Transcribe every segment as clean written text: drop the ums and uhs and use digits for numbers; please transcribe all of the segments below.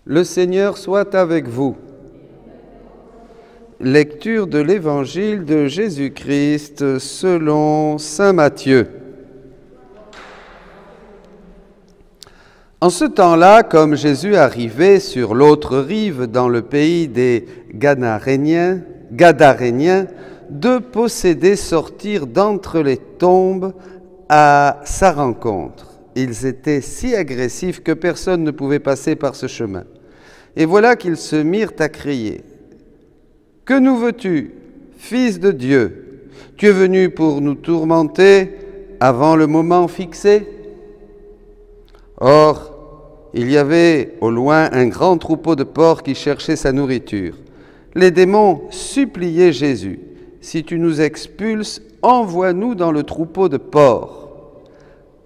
Le Seigneur soit avec vous. Lecture de l'Évangile de Jésus-Christ selon saint Matthieu. En ce temps-là, comme Jésus arrivait sur l'autre rive dans le pays des Gadaréniens, deux possédés sortirent d'entre les tombes à sa rencontre. Ils étaient si agressifs que personne ne pouvait passer par ce chemin. Et voilà qu'ils se mirent à crier. « Que nous veux-tu, Fils de Dieu? Tu es venu pour nous tourmenter avant le moment fixé ?» Or, il y avait au loin un grand troupeau de porcs qui cherchait sa nourriture. Les démons suppliaient Jésus. « Si tu nous expulses, envoie-nous dans le troupeau de porcs. »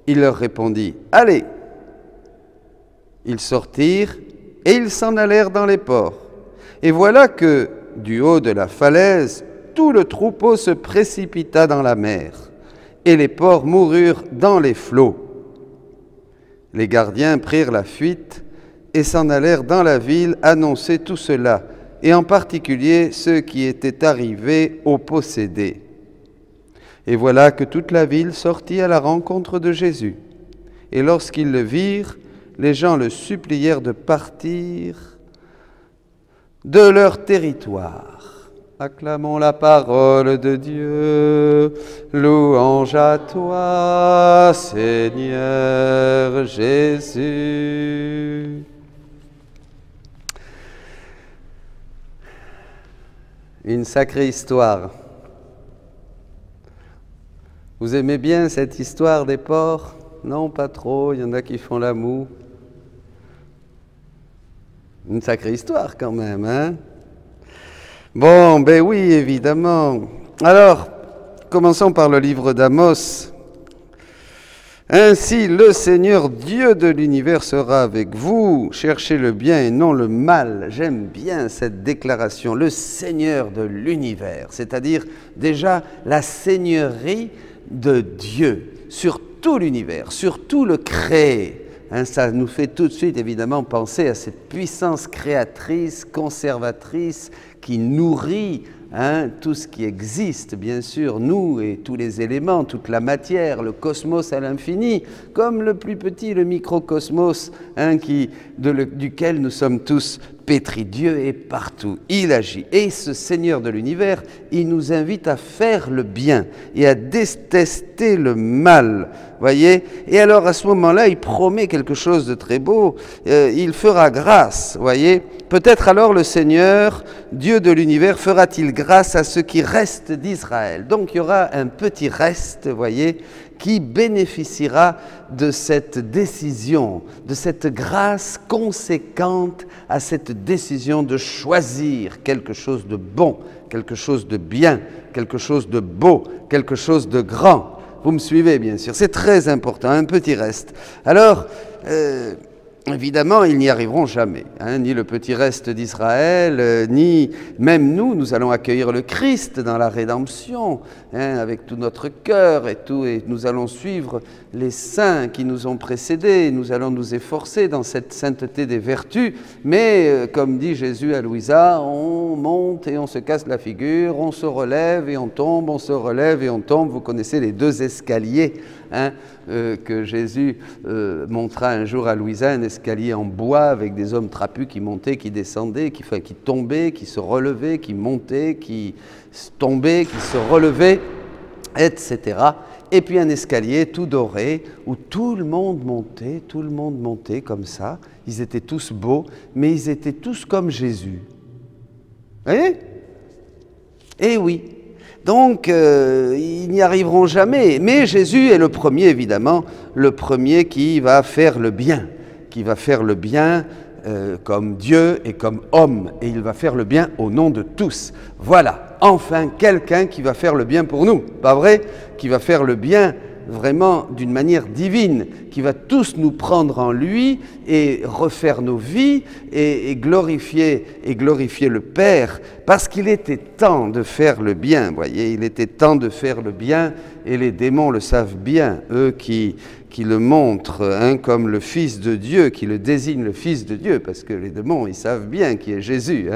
Il leur répondit, « Allez !» Ils sortirent et ils s'en allèrent dans les porcs. Et voilà que, du haut de la falaise, tout le troupeau se précipita dans la mer, et les porcs moururent dans les flots. Les gardiens prirent la fuite et s'en allèrent dans la ville annoncer tout cela, et en particulier ceux qui étaient arrivés aux possédés. Et voilà que toute la ville sortit à la rencontre de Jésus. Et lorsqu'ils le virent, les gens le supplièrent de partir de leur territoire. Acclamons la parole de Dieu. Louange à toi, Seigneur Jésus. Une sacrée histoire. Vous aimez bien cette histoire des porcs? Non, pas trop, il y en a qui font la moue. Une sacrée histoire quand même, hein? Bon, ben oui, évidemment. Alors, commençons par le livre d'Amos. « Ainsi, le Seigneur Dieu de l'univers sera avec vous. Cherchez le bien et non le mal. » J'aime bien cette déclaration, le Seigneur de l'univers, c'est-à-dire déjà la seigneurie de Dieu sur tout l'univers, sur tout le créé. Ça nous fait tout de suite évidemment penser à cette puissance créatrice, conservatrice, qui nourrit tout ce qui existe, bien sûr, nous et tous les éléments, toute la matière, le cosmos à l'infini, comme le plus petit, le microcosmos, duquel nous sommes tous pétris. Dieu est partout, il agit. Et ce Seigneur de l'univers, il nous invite à faire le bien et à détester le mal. Voyez? Et alors à ce moment-là, il promet quelque chose de très beau. Il fera grâce, voyez? Peut-être alors le Seigneur, Dieu de l'univers, fera-t-il grâce à ceux qui restent d'Israël. Donc il y aura un petit reste, voyez, qui bénéficiera de cette décision, de cette grâce conséquente à cette décision de choisir quelque chose de bon, quelque chose de bien, quelque chose de beau, quelque chose de grand. Vous me suivez, bien sûr, c'est très important, un petit reste. Alors, évidemment, ils n'y arriveront jamais, ni le petit reste d'Israël, ni même nous allons accueillir le Christ dans la rédemption, avec tout notre cœur et nous allons suivre les saints qui nous ont précédés, nous allons nous efforcer dans cette sainteté des vertus, mais comme dit Jésus à Louisa, on monte et on se casse la figure, on se relève et on tombe, on se relève et on tombe. Vous connaissez les deux escaliers que Jésus montra un jour à Louisa, un escalier en bois avec des hommes trapus qui montaient, qui descendaient, qui tombaient, qui se relevaient, qui montaient, qui tombaient, qui se relevaient, etc. Et puis un escalier tout doré où tout le monde montait comme ça. Ils étaient tous beaux, mais ils étaient tous comme Jésus. Vous voyez? Eh oui. Donc, ils n'y arriveront jamais. Mais Jésus est le premier, évidemment, le premier qui va faire le bien, comme Dieu et comme homme. Et il va faire le bien au nom de tous. Voilà, enfin, quelqu'un qui va faire le bien pour nous, pas vrai? Qui va faire le bien vraiment d'une manière divine, qui va tous nous prendre en lui et refaire nos vies et glorifier le Père, parce qu'il était temps de faire le bien, voyez, il était temps de faire le bien, et les démons le savent bien, eux qui le montre comme le Fils de Dieu, qui le désigne le Fils de Dieu, parce que les démons, ils savent bien qui est Jésus.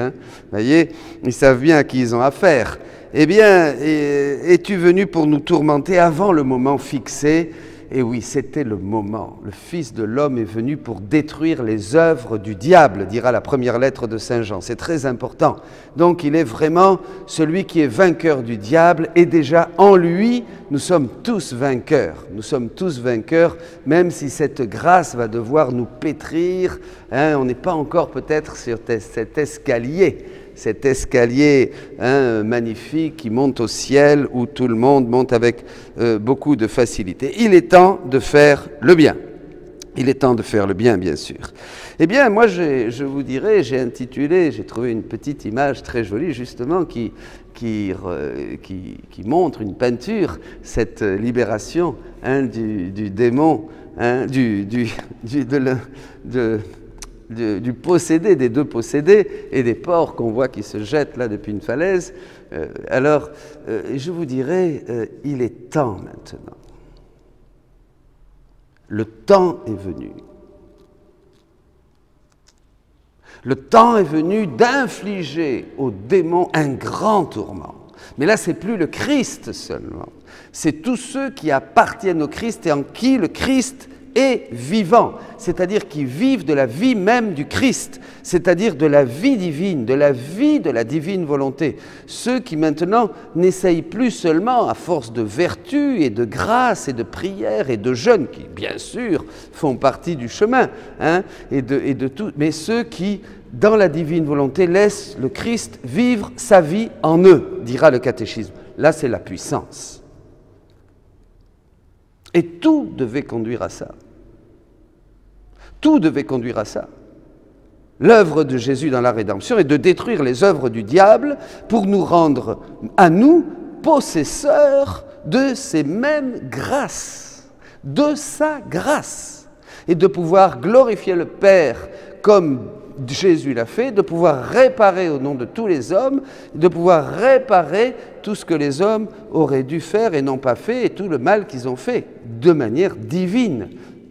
Voyez, ils savent bien à qui ils ont affaire. Eh bien, es-tu venu pour nous tourmenter avant le moment fixé ? Et oui, c'était le moment. Le Fils de l'homme est venu pour détruire les œuvres du diable, dira la première lettre de Saint Jean. C'est très important. Donc, il est vraiment celui qui est vainqueur du diable, et déjà en lui, nous sommes tous vainqueurs. Nous sommes tous vainqueurs, même si cette grâce va devoir nous pétrir. On n'est pas encore peut-être sur cet escalier magnifique qui monte au ciel, où tout le monde monte avec beaucoup de facilité. Il est temps de faire le bien. Il est temps de faire le bien, bien sûr. Eh bien, moi, je vous dirais, j'ai trouvé une petite image très jolie, justement, qui montre une peinture, cette libération du démon, du possédé, des deux possédés et des porcs qu'on voit qui se jettent là depuis une falaise. Alors, je vous dirais, il est temps maintenant. Le temps est venu. Le temps est venu d'infliger aux démons un grand tourment. Mais là, ce n'est plus le Christ seulement. C'est tous ceux qui appartiennent au Christ et en qui le Christ est vivant, c'est-à-dire qui vivent de la vie même du Christ, c'est-à-dire de la vie divine, de la vie de la divine volonté. Ceux qui maintenant n'essayent plus seulement, à force de vertu et de grâce et de prière et de jeûne, qui bien sûr font partie du chemin, et de tout, mais ceux qui, dans la divine volonté, laissent le Christ vivre sa vie en eux, dira le catéchisme. Là, c'est la puissance. Et tout devait conduire à ça. Tout devait conduire à ça. L'œuvre de Jésus dans la rédemption est de détruire les œuvres du diable pour nous rendre à nous possesseurs de ces mêmes grâces, de sa grâce, et de pouvoir glorifier le Père comme Jésus l'a fait, de pouvoir réparer au nom de tous les hommes, de pouvoir réparer tout ce que les hommes auraient dû faire et n'ont pas fait, et tout le mal qu'ils ont fait, de manière divine.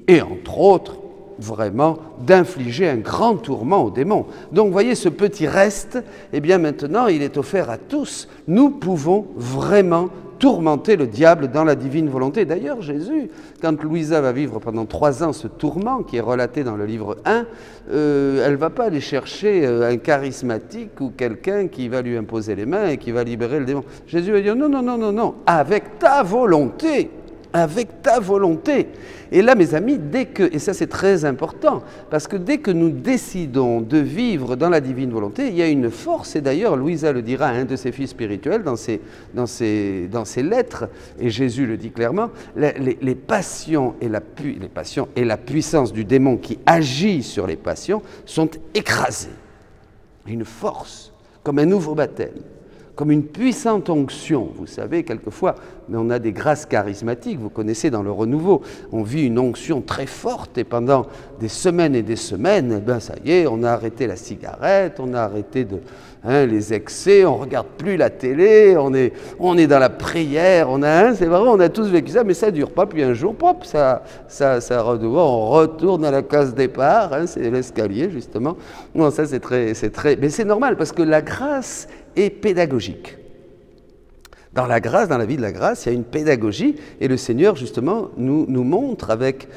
Et entre autres, vraiment, d'infliger un grand tourment aux démons. Donc, vous voyez, ce petit reste, eh bien maintenant, il est offert à tous. Nous pouvons vraiment tourmenter le diable dans la divine volonté. D'ailleurs, Jésus, quand Louisa va vivre pendant 3 ans ce tourment qui est relaté dans le livre 1, elle ne va pas aller chercher un charismatique ou quelqu'un qui va lui imposer les mains et qui va libérer le démon. Jésus va dire non, non, non, non, non, avec ta volonté. Avec ta volonté. Et là, mes amis, et ça c'est très important, parce que dès que nous décidons de vivre dans la divine volonté, il y a une force, et d'ailleurs Louisa le dira à un de ses fils spirituels dans ses lettres, et Jésus le dit clairement, les passions et la puissance du démon qui agit sur les passions sont écrasées. Une force, comme un nouveau baptême. Comme une puissante onction, vous savez, quelquefois, mais on a des grâces charismatiques, vous connaissez dans le renouveau, on vit une onction très forte et pendant des semaines et des semaines, eh bien ça y est, on a arrêté la cigarette, on a arrêté les excès, on ne regarde plus la télé, on est dans la prière, c'est vrai, on a tous vécu ça, mais ça ne dure pas, puis un jour, pop, on retourne à la case départ, c'est l'escalier justement. Non, ça c'est très, mais c'est normal parce que la grâce est pédagogique. Dans la grâce, dans la vie de la grâce, il y a une pédagogie et le Seigneur, justement, nous montre avec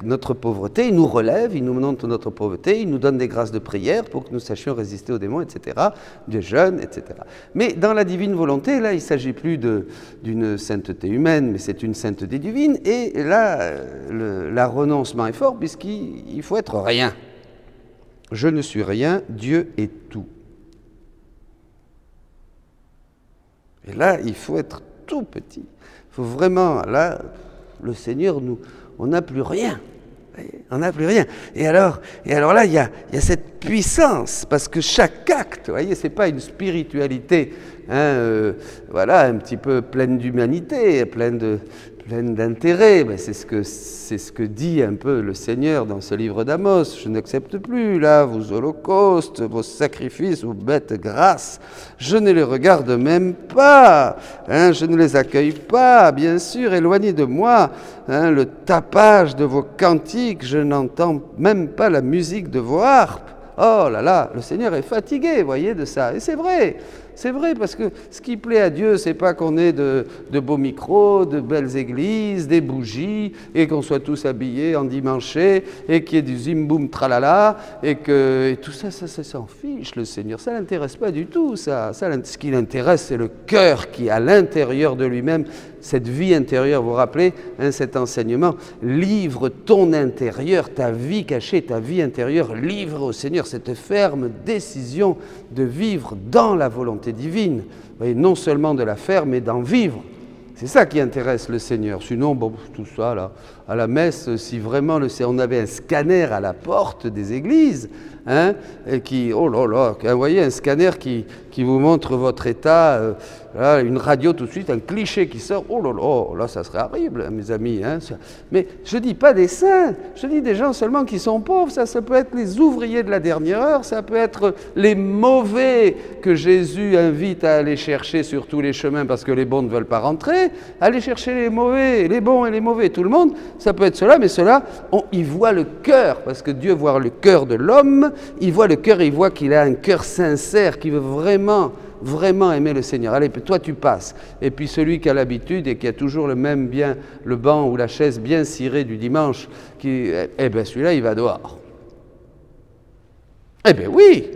notre pauvreté, il nous relève, il nous montre notre pauvreté, il nous donne des grâces de prière pour que nous sachions résister aux démons, etc., de jeûne, etc. Mais dans la divine volonté, là, il ne s'agit plus d'une sainteté humaine, mais c'est une sainteté divine, et là, le renoncement est fort puisqu'il faut être rien. Je ne suis rien, Dieu est tout. Et là, il faut être tout petit. Il faut vraiment, là, le Seigneur, on n'a plus rien. On n'a plus rien. Et alors là, il y a cette puissance, parce que chaque acte, vous voyez, ce n'est pas une spiritualité, voilà, un petit peu pleine d'humanité, pleine pleine d'intérêt. Ben, c'est ce que dit un peu le Seigneur dans ce livre d'Amos. Je n'accepte plus, là, vos holocaustes, vos sacrifices, vos bêtes grasses. Je ne les regarde même pas. Hein, je ne les accueille pas, bien sûr, éloignez de moi. Hein, le tapage de vos cantiques, je n'entends même pas la musique de vos harpes. Oh là là, le Seigneur est fatigué, vous voyez, de ça. Et c'est vrai. C'est vrai, parce que ce qui plaît à Dieu, c'est pas qu'on ait de beaux micros, de belles églises, des bougies, et qu'on soit tous habillés en dimanché, et qu'il y ait du zim-boum tralala, et tout ça, ça s'en fiche, le Seigneur. Ça ne l'intéresse pas du tout, ça. Ce qui l'intéresse, c'est le cœur qui est à l'intérieur de lui-même, cette vie intérieure. Vous vous rappelez, hein, cet enseignement, livre ton intérieur, ta vie cachée, ta vie intérieure, livre au Seigneur cette ferme décision de vivre dans la volonté divine. Vous voyez, non seulement de la faire, mais d'en vivre. C'est ça qui intéresse le Seigneur. Sinon, bon, tout ça, là, à la messe, si vraiment on avait un scanner à la porte des églises, hein, et qui, oh là là, vous voyez, un scanner qui vous montre votre état, là, une radio tout de suite, un cliché qui sort, oh là là, là, ça serait horrible, mes amis. Hein, mais je ne dis pas des saints, je dis des gens seulement qui sont pauvres, ça peut être les ouvriers de la dernière heure, ça peut être les mauvais que Jésus invite à aller chercher sur tous les chemins parce que les bons ne veulent pas rentrer, aller chercher les mauvais, les bons et les mauvais, tout le monde, ça peut être cela, mais cela, il voit le cœur, parce que Dieu voit le cœur de l'homme, il voit le cœur, il voit qu'il a un cœur sincère, qui veut vraiment aimer le Seigneur. Allez, toi tu passes. Et puis celui qui a l'habitude et qui a toujours le même bien, le banc ou la chaise bien cirée du dimanche, eh bien celui-là, il va dehors. Eh bien oui,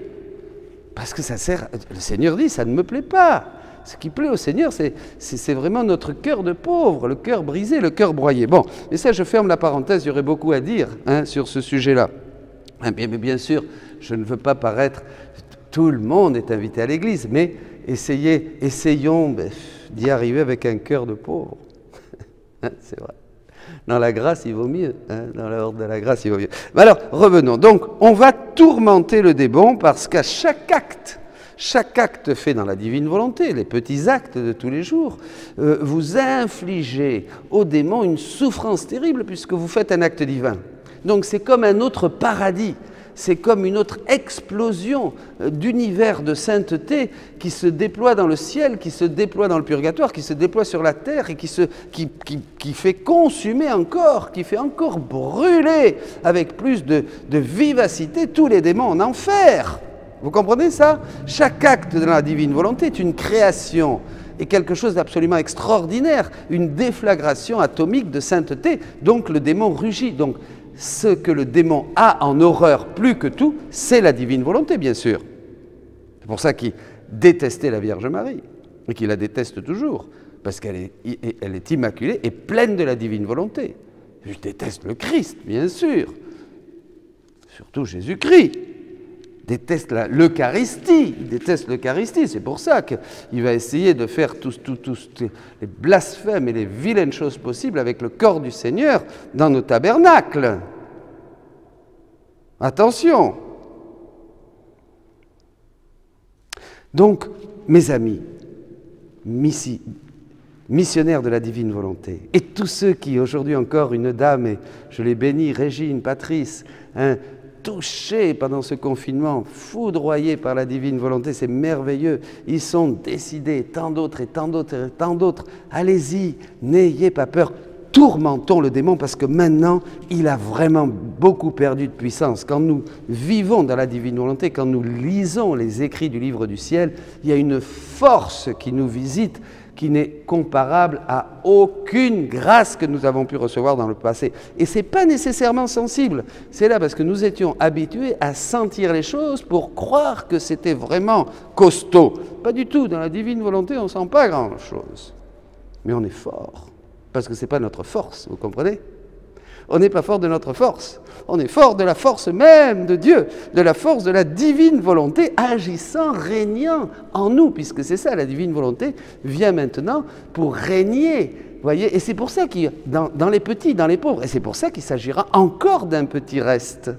parce que ça sert, le Seigneur dit, ça ne me plaît pas. Ce qui plaît au Seigneur, c'est vraiment notre cœur de pauvre, le cœur brisé, le cœur broyé. Bon, et ça, je ferme la parenthèse, il y aurait beaucoup à dire hein, sur ce sujet-là. Mais bien sûr, je ne veux pas paraître... Tout le monde est invité à l'église, mais essayons d'y arriver avec un cœur de pauvre. C'est vrai. Dans la grâce, il vaut mieux. Hein, dans l'ordre de la grâce, il vaut mieux. Mais alors, revenons. Donc, on va tourmenter le démon parce qu'à chaque acte fait dans la divine volonté, les petits actes de tous les jours, vous infligez au démon une souffrance terrible puisque vous faites un acte divin. Donc, c'est comme un autre paradis. C'est comme une autre explosion d'univers de sainteté qui se déploie dans le ciel, qui se déploie dans le purgatoire, qui se déploie sur la terre et qui fait consumer encore, qui fait encore brûler avec plus de vivacité tous les démons en enfer. Vous comprenez ça? Chaque acte de la divine volonté est une création et quelque chose d'absolument extraordinaire, une déflagration atomique de sainteté. Donc le démon rugit. Donc, ce que le démon a en horreur plus que tout, c'est la divine volonté, bien sûr. C'est pour ça qu'il détestait la Vierge Marie, et qu'il la déteste toujours, parce qu'elle est immaculée et pleine de la divine volonté. Je déteste le Christ, bien sûr, surtout Jésus-Christ. Déteste l'Eucharistie, il déteste l'Eucharistie, c'est pour ça qu'il va essayer de faire tous les blasphèmes et les vilaines choses possibles avec le corps du Seigneur dans nos tabernacles. Attention. Donc, mes amis, missionnaires de la divine volonté, et tous ceux qui aujourd'hui encore, une dame, et je les bénis, Régine, Patrice, hein, touchés pendant ce confinement, foudroyés par la divine volonté, c'est merveilleux. Ils sont décidés, tant d'autres et tant d'autres et tant d'autres. Allez-y, n'ayez pas peur, tourmentons le démon parce que maintenant, il a vraiment beaucoup perdu de puissance. Quand nous vivons dans la divine volonté, quand nous lisons les écrits du livre du ciel, il y a une force qui nous visite, qui n'est comparable à aucune grâce que nous avons pu recevoir dans le passé. Et ce n'est pas nécessairement sensible. C'est là parce que nous étions habitués à sentir les choses pour croire que c'était vraiment costaud. Pas du tout. Dans la divine volonté, on ne sent pas grand-chose. Mais on est fort. Parce que ce n'est pas notre force, vous comprenez? On n'est pas fort de notre force. On est fort de la force même de Dieu, de la force de la divine volonté agissant, régnant en nous, puisque c'est ça, la divine volonté vient maintenant pour régner. Voyez, et c'est pour ça qu'il dans les petits, dans les pauvres, et c'est pour ça qu'il s'agira encore d'un petit reste.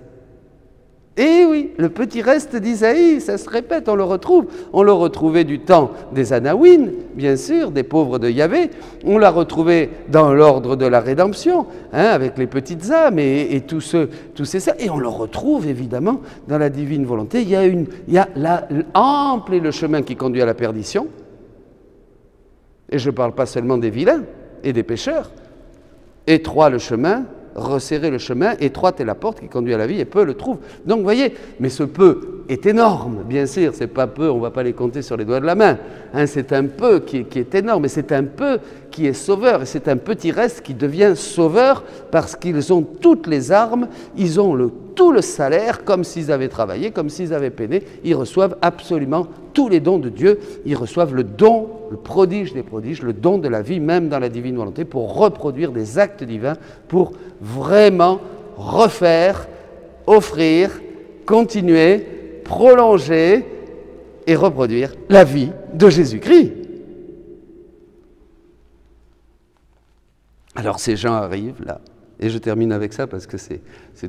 Et oui, le petit reste d'Isaïe, ça se répète, on le retrouve. On le retrouvait du temps des Anawin, bien sûr, des pauvres de Yahvé. On l'a retrouvé dans l'ordre de la rédemption, hein, avec les petites âmes et tous ces ça. Et on le retrouve évidemment dans la divine volonté. Il y a ample est le chemin qui conduit à la perdition. Et je ne parle pas seulement des vilains et des pécheurs. Étroit le chemin, resserrer le chemin, étroite est la porte qui conduit à la vie et peu le trouve. Donc vous voyez, mais ce peu est énorme, bien sûr, c'est pas peu, on ne va pas les compter sur les doigts de la main, hein, c'est un peu qui est énorme, et c'est un peu qui est sauveur, et c'est un petit reste qui devient sauveur parce qu'ils ont toutes les armes, ils ont tout le salaire, comme s'ils avaient travaillé, comme s'ils avaient peiné, ils reçoivent absolument tous les dons de Dieu, ils reçoivent le don, le prodige des prodiges, le don de la vie, même dans la divine volonté, pour reproduire des actes divins, pour vraiment refaire, offrir, continuer, prolonger et reproduire la vie de Jésus-Christ. Alors ces gens arrivent là, et je termine avec ça parce que c'est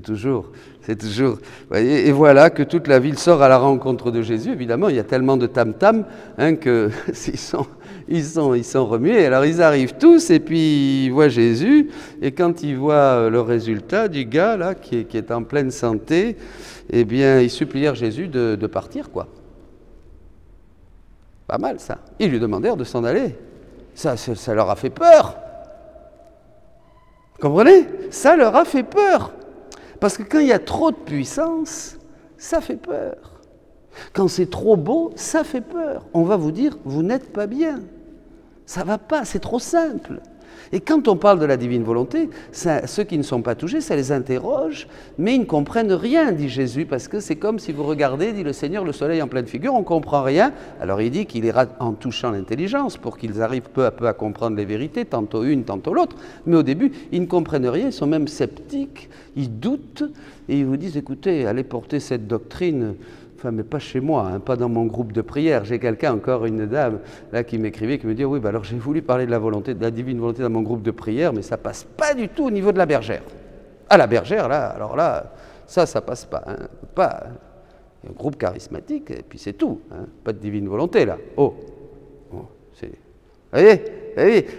toujours, vous voyez, et voilà que toute la ville sort à la rencontre de Jésus. Évidemment, il y a tellement de tam-tam hein, que ils sont remués. Alors ils arrivent tous et puis ils voient Jésus, et quand ils voient le résultat du gars là qui est en pleine santé, eh bien ils supplièrent Jésus de partir, quoi. Pas mal ça. Ils lui demandèrent de s'en aller. Ça leur a fait peur. Comprenez? Ça leur a fait peur. Parce que quand il y a trop de puissance, ça fait peur. Quand c'est trop beau, ça fait peur. On va vous dire, vous n'êtes pas bien. Ça ne va pas, c'est trop simple. Et quand on parle de la divine volonté, ceux qui ne sont pas touchés, ça les interroge, mais ils ne comprennent rien, dit Jésus, parce que c'est comme si vous regardez, dit le Seigneur, le soleil en pleine figure, on ne comprend rien. Alors il dit qu'il ira en touchant l'intelligence pour qu'ils arrivent peu à peu à comprendre les vérités, tantôt une, tantôt l'autre. Mais au début, ils ne comprennent rien, ils sont même sceptiques, ils doutent, et ils vous disent, écoutez, allez porter cette doctrine. Enfin, mais pas chez moi, hein, pas dans mon groupe de prière. J'ai quelqu'un, encore une dame, là, qui m'écrivait, qui me dit, oui, bah alors j'ai voulu parler de la volonté, de la divine volonté dans mon groupe de prière, mais ça passe pas du tout au niveau de la bergère. Ah, la bergère, là, alors là, ça passe pas. Hein, pas un groupe charismatique, et puis c'est tout. Hein, pas de divine volonté, là. Oh, c'est... Vous voyez?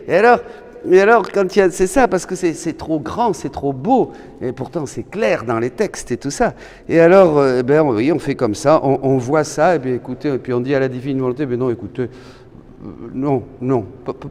Et alors, quand c'est ça, parce que c'est trop grand, c'est trop beau, et pourtant c'est clair dans les textes et tout ça. Et alors, on fait comme ça, on voit ça, et bien écoutez, et puis on dit à la divine volonté, non, écoutez, non,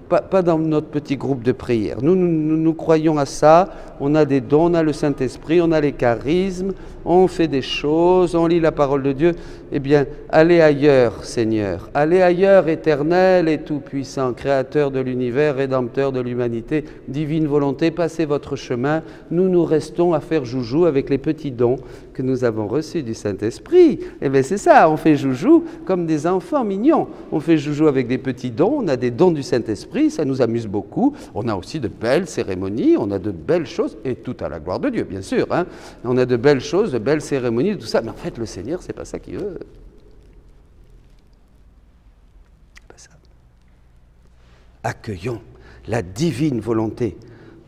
pas dans notre petit groupe de prière. Nous croyons à ça, on a des dons, on a le Saint-Esprit, on a les charismes, on fait des choses, on lit la parole de Dieu. Eh bien, allez ailleurs, Seigneur, allez ailleurs, éternel et tout-puissant, créateur de l'univers, rédempteur de l'humanité, divine volonté, passez votre chemin, nous restons à faire joujou avec les petits dons que nous avons reçus du Saint-Esprit. Eh bien, c'est ça, on fait joujou comme des enfants mignons, on fait joujou avec des petits dons, on a des dons du Saint-Esprit, ça nous amuse beaucoup, on a aussi de belles cérémonies, on a de belles choses, et tout à la gloire de Dieu, bien sûr, hein. On a de belles choses, de belles cérémonies, tout ça, mais en fait, le Seigneur, c'est pas ça qu'il veut. Pas ça. Accueillons la divine volonté,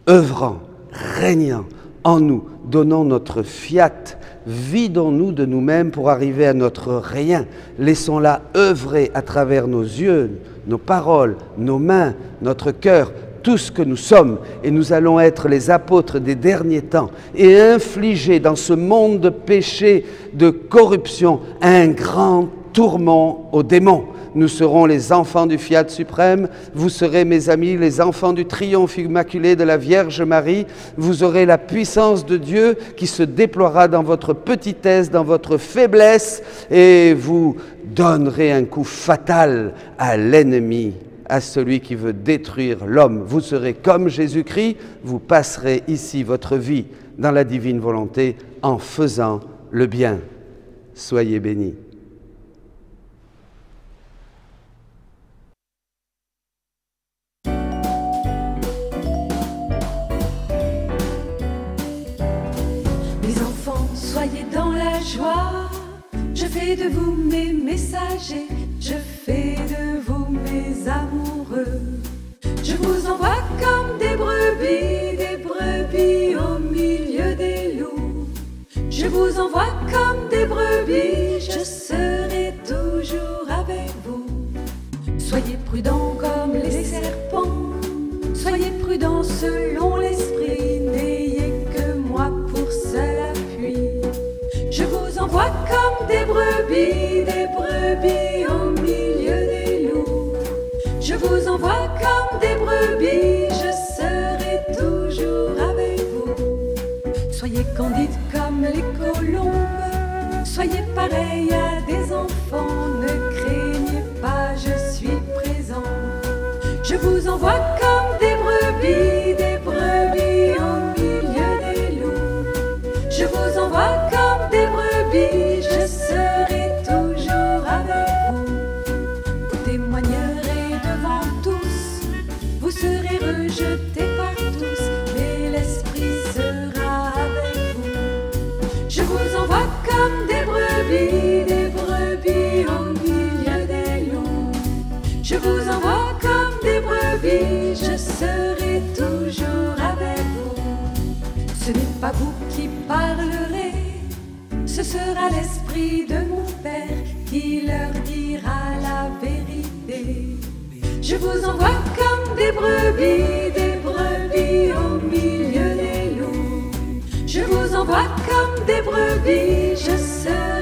œuvrant, régnant en nous, donnons notre fiat, vidons-nous de nous-mêmes pour arriver à notre rien. Laissons-la œuvrer à travers nos yeux, nos paroles, nos mains, notre cœur, tout ce que nous sommes. Et nous allons être les apôtres des derniers temps et infliger dans ce monde de péché, de corruption, un grand tourment aux démons. Nous serons les enfants du fiat suprême, vous serez mes amis, les enfants du triomphe immaculé de la Vierge Marie, vous aurez la puissance de Dieu qui se déploiera dans votre petitesse, dans votre faiblesse, et vous donnerez un coup fatal à l'ennemi, à celui qui veut détruire l'homme. Vous serez comme Jésus-Christ, vous passerez ici votre vie dans la divine volonté en faisant le bien. Soyez bénis. Soyez dans la joie, je fais de vous mes messagers, je fais de vous mes amoureux. Je vous envoie comme des brebis au milieu des loups. Je vous envoie comme des brebis, je serai toujours avec vous. Soyez prudents comme les serpents, soyez prudents selon l'esprit, n'ayez que moi pour seul appui. Je vous envoie comme des brebis au milieu des loups. Je vous envoie comme des brebis, je serai toujours avec vous. Soyez candides comme les colombes, soyez pareils à des enfants, ne craignez pas, je suis présent. Je vous envoie comme des brebis au milieu des loups. Je vous envoie comme des brebis, je serai toujours avec vous. Vous témoignerez devant tous, vous serez rejetés par tous, mais l'Esprit sera avec vous. Je vous envoie comme des brebis au milieu des loups. Je vous envoie comme des brebis, je serai toujours avec vous. Ce n'est pas vous qui parlerez, ce sera l'Esprit de mon Père qui leur dira la vérité. Je vous envoie comme des brebis au milieu des loups. Je vous envoie comme des brebis, je serai